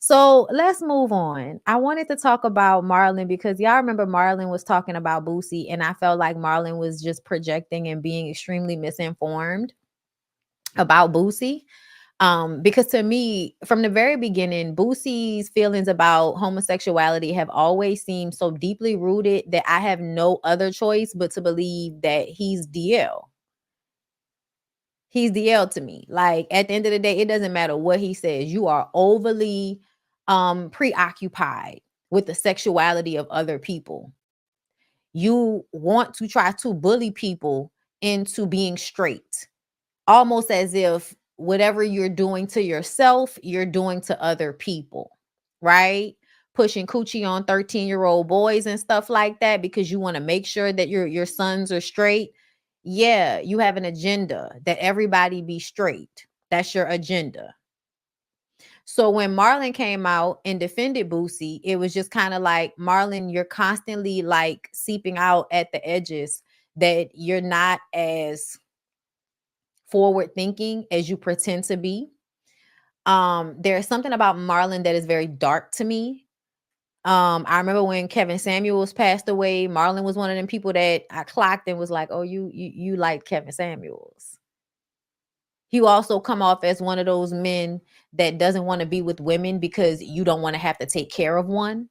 So let's move on. I wanted to talk about Marlon because y'all remember Marlon was talking about Boosie, and I felt like Marlon was just projecting and being extremely misinformed about Boosie. Because to me, from the very beginning, Boosie's feelings about homosexuality have always seemed so deeply rooted that I have no other choice but to believe that he's DL. He's DL to me. Like at the end of the day, it doesn't matter what he says. You are overly preoccupied with the sexuality of other people. You want to try to bully people into being straight, almost as if whatever you're doing to yourself, you're doing to other people, right? Pushing coochie on 13-year-old boys and stuff like that because you want to make sure that your sons are straight. Yeah, you have an agenda that everybody be straight. That's your agenda. So when Marlon came out and defended Boosie, it was just kind of like, Marlon, you're constantly like seeping out at the edges that you're not as forward thinking as you pretend to be. There's something about Marlon that is very dark to me. I remember when Kevin Samuels passed away, Marlon was one of them people that I clocked and was like, "Oh, you like Kevin Samuels." He also come off as one of those men that doesn't want to be with women because you don't want to have to take care of one.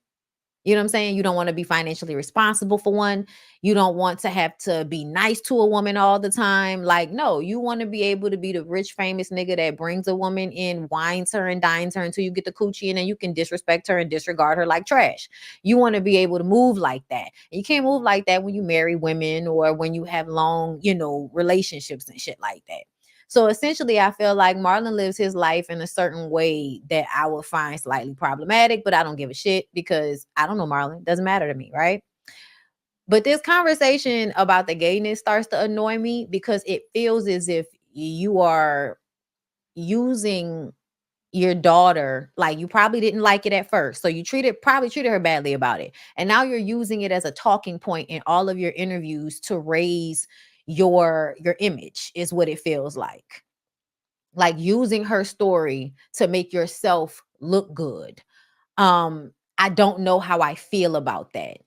You know what I'm saying? You don't want to be financially responsible for one. You don't want to have to be nice to a woman all the time. Like, no, you want to be able to be the rich, famous nigga that brings a woman in, wines her and dines her until you get the coochie, and then you can disrespect her and disregard her like trash. You want to be able to move like that. And you can't move like that when you marry women or when you have long, relationships and shit like that. So essentially, I feel like Marlon lives his life in a certain way that I would find slightly problematic, but I don't give a shit because I don't know Marlon. Doesn't matter to me, right? But this conversation about the gayness starts to annoy me because it feels as if you are using your daughter, like you probably didn't like it at first. So you probably treated her badly about it. And now you're using it as a talking point in all of your interviews to raise your image, is what it feels like using her story to make yourself look good. I don't know how I feel about that.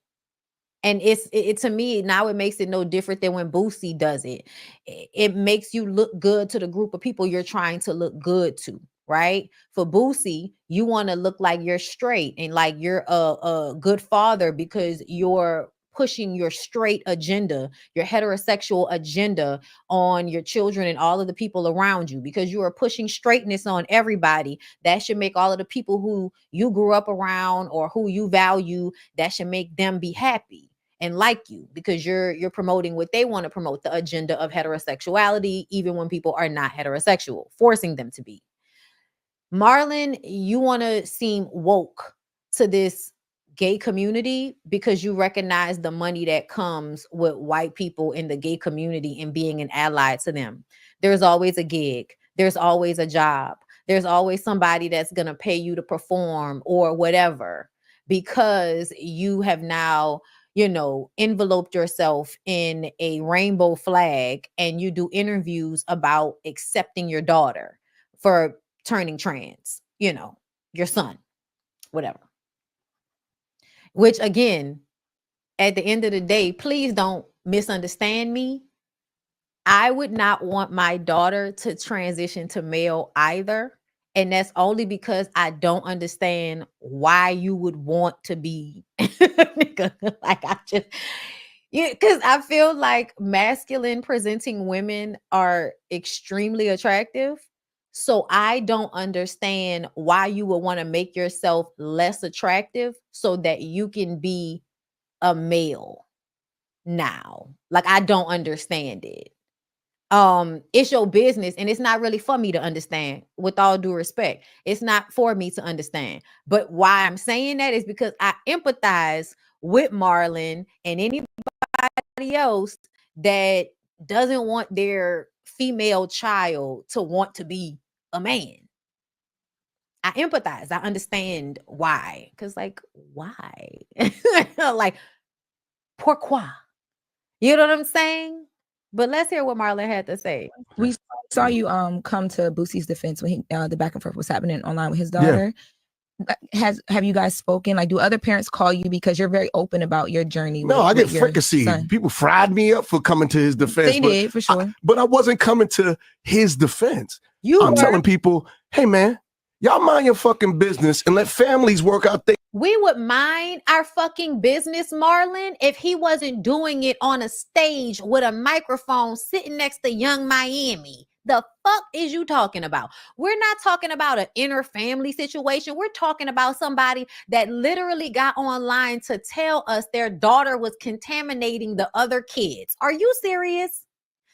And it to me now, it makes it no different than when Boosie does it. It makes you look good to the group of people you're trying to look good to, right? For Boosie, you want to look like you're straight and like you're a good father because you're pushing your straight agenda, your heterosexual agenda on your children and all of the people around you, because you are pushing straightness on everybody. That should make all of the people who you grew up around or who you value, that should make them be happy and like you because you're promoting what they want to promote, the agenda of heterosexuality, even when people are not heterosexual, forcing them to be. Marlon, you want to seem woke to this gay community because you recognize the money that comes with white people in the gay community and being an ally to them. There's always a gig, there's always a job, there's always somebody that's going to pay you to perform or whatever, because you have now, enveloped yourself in a rainbow flag and you do interviews about accepting your daughter for turning trans, your son, whatever. Which again, at the end of the day, please don't misunderstand me. I would not want my daughter to transition to male either. And that's only because I don't understand why you would want to be like I just yeah, because I feel like masculine presenting women are extremely attractive. So I don't understand why you would want to make yourself less attractive so that you can be a male now. Like I don't understand it. It's your business and it's not really for me to understand, with all due respect. It's not for me to understand. But why I'm saying that is because I empathize with Marlon and anybody else that doesn't want their female child to want to be a man. I empathize. I understand why. Because, like, why? Like, pourquoi? You know what I'm saying? But let's hear what Marlon had to say. We saw you come to Boosie's defense when he the back and forth was happening online with his daughter. have you guys spoken? Like, do other parents call you because you're very open about your journey? No, I get fricasseed. People fried me up for coming to his defense. They did, for sure. But I wasn't coming to his defense. I'm telling people, hey, man, y'all mind your fucking business and let families work out things. We would mind our fucking business, Marlon, if he wasn't doing it on a stage with a microphone sitting next to Young Miami. The fuck is you talking about? We're not talking about an inner family situation. We're talking about somebody that literally got online to tell us their daughter was contaminating the other kids. Are you serious?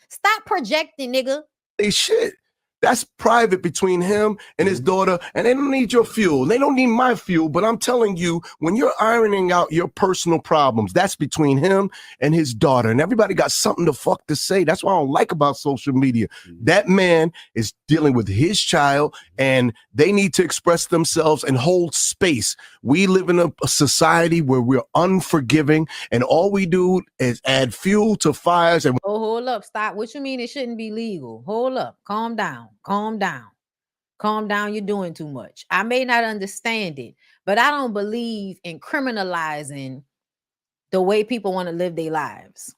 Stop projecting, nigga. Hey, shit. That's private between him and his daughter, and they don't need your fuel. They don't need my fuel, but I'm telling you, when you're ironing out your personal problems, that's between him and his daughter, and everybody got something to fuck to say. That's what I don't like about social media. That man is dealing with his child, and they need to express themselves and hold space. We live in a society where we're unforgiving, and all we do is add fuel to fires. And hold up, stop. What you mean it shouldn't be legal? Hold up, calm down. Calm down. Calm down. You're doing too much. I may not understand it, but I don't believe in criminalizing the way people want to live their lives.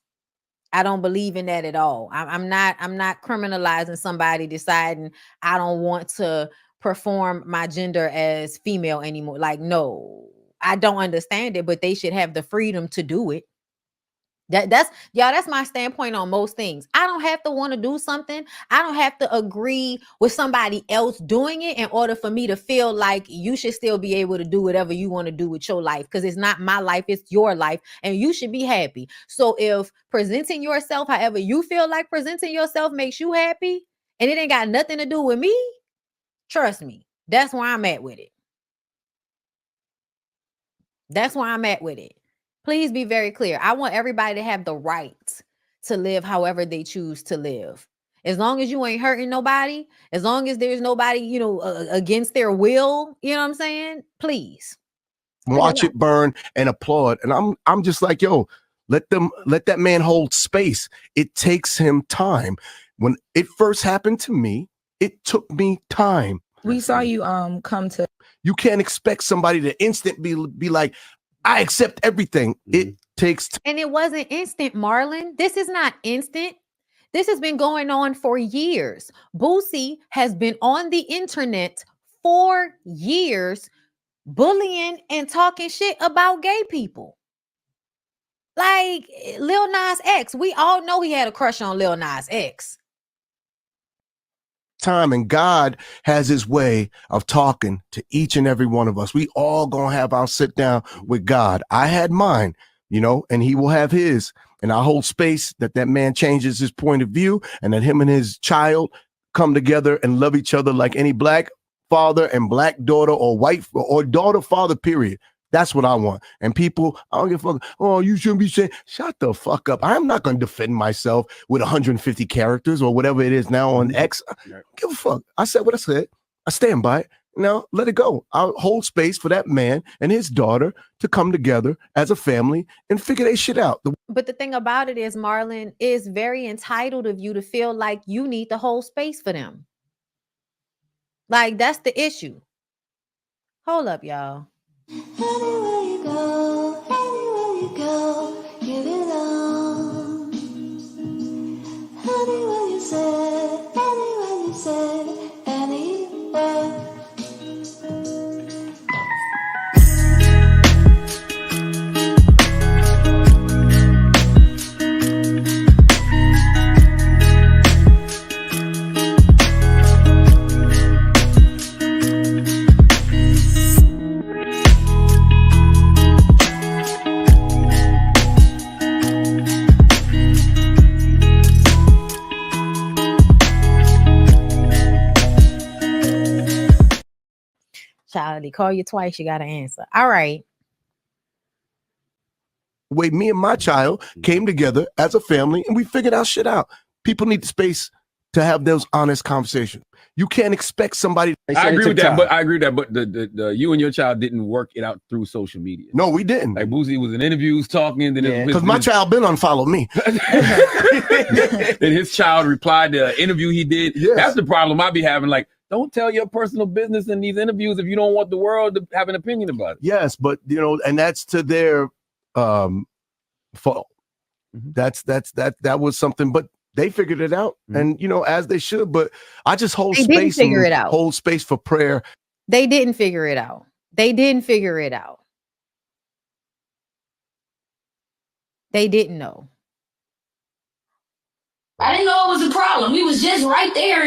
I don't believe in that at all. I'm not criminalizing somebody deciding I don't want to perform my gender as female anymore. Like, no, I don't understand it, but they should have the freedom to do it. That's my standpoint on most things. I don't have to want to do something. I don't have to agree with somebody else doing it in order for me to feel like you should still be able to do whatever you want to do with your life, because it's not my life, it's your life, and you should be happy. So if presenting yourself however you feel like presenting yourself makes you happy and it ain't got nothing to do with me, trust me, that's where I'm at with it. That's where I'm at with it. Please be very clear. I want everybody to have the right to live however they choose to live. As long as you ain't hurting nobody, as long as there's nobody, against their will, you know what I'm saying? Please. Watch it burn and applaud. And I'm just like, yo, let that man hold space. It takes him time. When it first happened to me, it took me time. We saw you come to. You can't expect somebody to instantly be like, I accept everything. It takes time. And it wasn't instant, Marlon. This is not instant. This has been going on for years. Boosie has been on the internet for years bullying and talking shit about gay people. Like Lil Nas X. We all know he had a crush on Lil Nas X. Time, and God has his way of talking to each and every one of us. We all gonna have our sit down with God. I had mine, and he will have his, and I hold space that man changes his point of view, and that him and his child come together and love each other like any black father and black daughter, or white or daughter father, period. That's what I want. And people, I don't give a fuck. Oh, you shouldn't be saying, shut the fuck up. I'm not going to defend myself with 150 characters or whatever it is now on X. Give a fuck. I said what I said. I stand by it. Now let it go. I'll hold space for that man and his daughter to come together as a family and figure their shit out. But the thing about it is, Marlon, is very entitled of you to feel like you need to hold space for them. Like, that's the issue. Hold up, y'all. Anywhere you go, give it on. Anywhere you say, anywhere. Child, they call you twice, you got to answer. All right. The way me and my child came together as a family and we figured our shit out. People need the space to have those honest conversations. You can't expect somebody. I agree with that, but the you and your child didn't work it out through social media. No, we didn't. Like Boosie was in interviews talking, then because my child been unfollowed me. Then his child replied to an interview he did. Yes. That's the problem I be having. Like, don't tell your personal business in these interviews if you don't want the world to have an opinion about it. Yes, but and that's to their fault. That was something, but they figured it out, and as they should. But I just hold space for prayer. They didn't figure it out. They didn't figure it out. They didn't know. I didn't know it was a problem. We was just right there,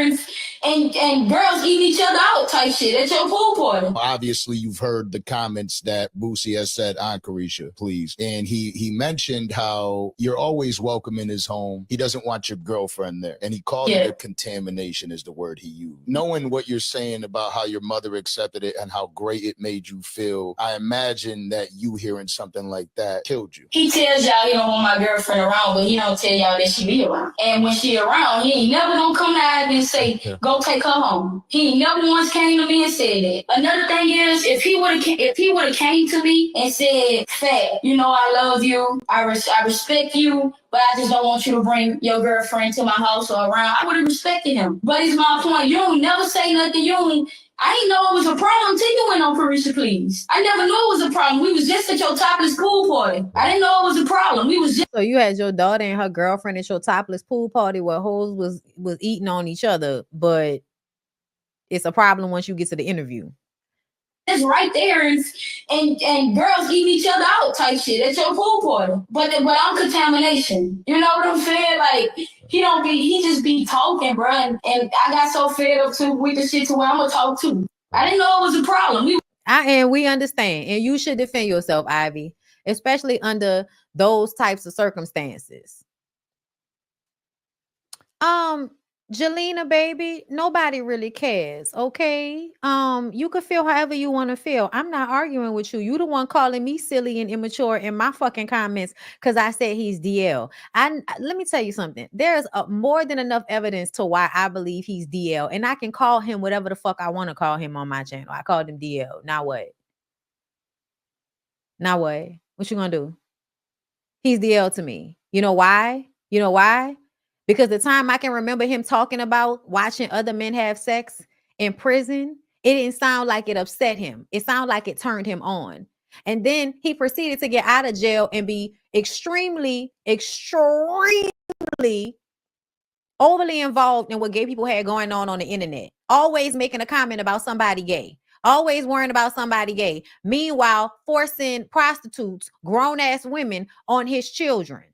and girls eating each other out type shit at your pool party. Obviously, you've heard the comments that Boosie has said on Carisha, please. And he mentioned how you're always welcome in his home. He doesn't want your girlfriend there. And he called it a contamination is the word he used. Knowing what you're saying about how your mother accepted it and how great it made you feel, I imagine that you hearing something like that killed you. He tells y'all he don't want my girlfriend around, but he don't tell y'all that she be around. And when she around, he ain't never gonna come out and say, go take her home. He ain't never once came to me and said that. Another thing is, if he would have came to me and said, Fat, I love you, I respect you, but I just don't want you to bring your girlfriend to my house or around, I would have respected him. But it's my point. You don't never say nothing. I didn't know it was a problem until you went on Carisha, please. I never knew it was a problem. We was just at your topless pool party. I didn't know it was a problem. We was just. So you had your daughter and her girlfriend at your topless pool party where hoes was eating on each other, but it's a problem once you get to the interview. It's right there, and girls eating each other out type shit at your pool party. But I'm contamination. You know what I'm saying? Like, he just be talking, bro. And I got so fed up too with the shit to where I'm gonna talk too. I didn't know it was a problem. And we understand. And you should defend yourself, Ivy, especially under those types of circumstances. Jelena, baby, nobody really cares, okay? You can feel however you want to feel. I'm not arguing with you. You the one calling me silly and immature in my fucking comments because I said he's DL. Let me tell you something. There's more than enough evidence to why I believe he's DL, and I can call him whatever the fuck I want to call him on my channel. I called him DL. Now what? Now what? What you gonna do? He's DL to me. You know why? You know why? Because the time I can remember him talking about watching other men have sex in prison, it didn't sound like it upset him. It sounded like it turned him on. And then he proceeded to get out of jail and be extremely overly involved in what gay people had going on the internet. Always making a comment about somebody gay. Always worrying about somebody gay. Meanwhile, forcing prostitutes, grown-ass women on his children.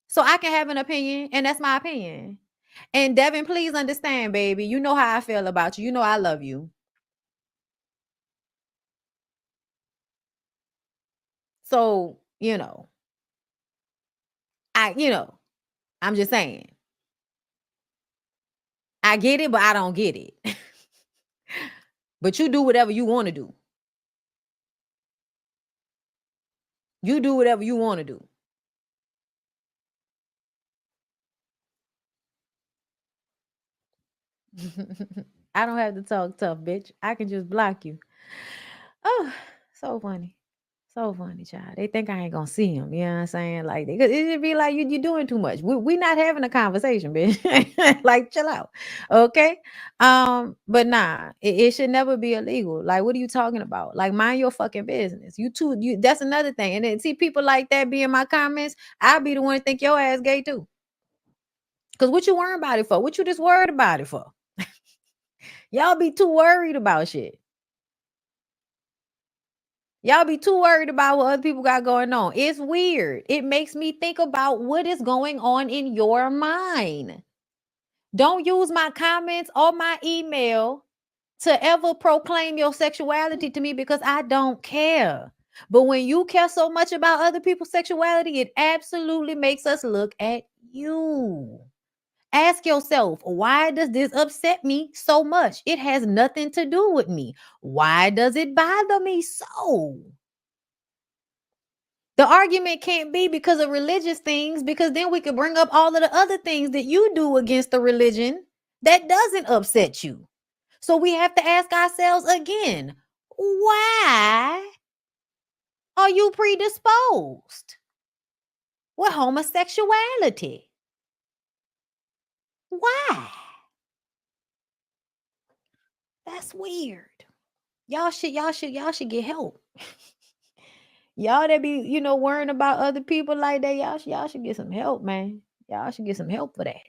So I can have an opinion, and that's my opinion. And Devin, please understand, baby. You know how I feel about you. You know I love you. So, I'm just saying. I get it, but I don't get it. But you do whatever you want to do. You do whatever you want to do. I don't have to talk tough, bitch. I can just block you. Oh, so funny. So funny, child. They think I ain't gonna see him. You know what I'm saying? Like, it'd be like you're doing too much. We not having a conversation, bitch. Like, chill out. Okay. But nah, it should never be illegal. Like, what are you talking about? Like, mind your fucking business. That's another thing. And then see people like that be in my comments, I'll be the one to think your ass gay too. Cause what you worrying about it for? What you just worried about it for? Y'all be too worried about shit. Y'all be too worried about what other people got going on. It's weird. It makes me think about what is going on in your mind. Don't use my comments or my email to ever proclaim your sexuality to me because I don't care. But when you care so much about other people's sexuality, it absolutely makes us look at you. Ask yourself, why does this upset me so much? It has nothing to do with me. Why does it bother me so? The argument can't be because of religious things, because then we could bring up all of the other things that you do against the religion that doesn't upset you. So we have to ask ourselves again, why are you predisposed with homosexuality? Why? That's weird. Y'all should get help. Y'all that be, worrying about other people like that, y'all should get some help, man. Y'all should get some help for that.